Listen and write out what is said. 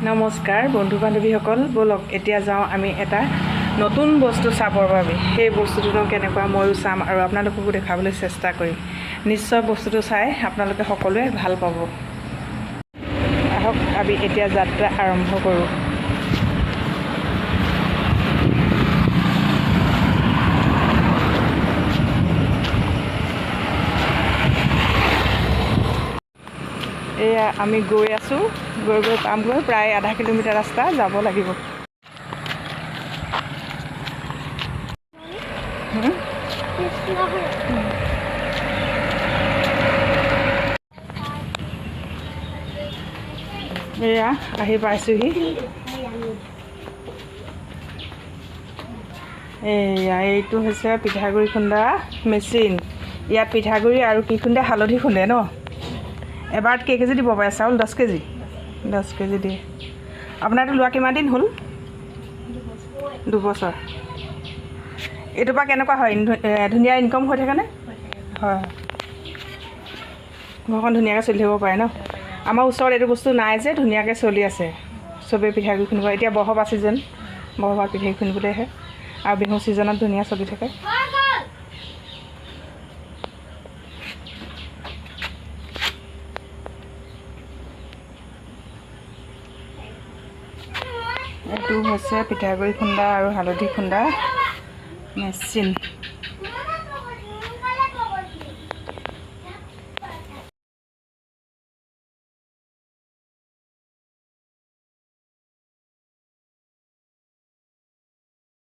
নমস্কাৰ বন্ধু বান্ধৱীসকল, বলক এতিয়া যাওঁ আমি এটা নতুন বস্তু চাবৰ বাবে। সেই বস্তুটো কেনেকুৱা ময়ো চাম আৰু আপোনালোককো দেখাবলৈ চেষ্টা কৰিম। নিশ্চয় বস্তুটো চাই আপোনালোকে সকলোৱে ভাল পাব। আহক আমি এতিয়া যাত্ৰা আৰম্ভ কৰোঁ। এয়া আমি গৈ আছোঁ, গৈ পামগৈ। প্ৰায় আধা কিলোমিটাৰ ৰাস্তা যাব লাগিব। এয়া আহি পাইছোঁহি। এয়া এইটো হৈছে পিঠাগুড়ি খুন্দা মেচিন। ইয়াত পিঠাগুড়ি আৰু কি খুন্দে? হালধি খুন্দে ন। এবাৰত কেই কেজি দিব পাৰে? চাউল 10 কেজি। 10 কেজি দিয়ে। আপোনাৰতো লোৱা কিমান দিন হ'ল? 2 বছৰ। এইটোৰ পৰা কেনেকুৱা হয়? ধুনীয়া ইনকাম হৈ থাকেনে? হয়, ঘৰখন ধুনীয়াকৈ চলি থাকিব পাৰে ন। আমাৰ ওচৰত এইটো বস্তু নাই যে ধুনীয়াকৈ চলি আছে। চবেই পিঠাগুড়ি খুন্দিব। এতিয়া বৰসবাহ ছিজন, বৰসবাহ পিঠাগুড়ি খুন্দিবলৈ আহে আৰু বিহু ছিজনত ধুনীয়া চলি থাকে। এইটো হৈছে পিঠাগুড়ি খুন্দা আৰু হালধি খুন্দা মেচিন।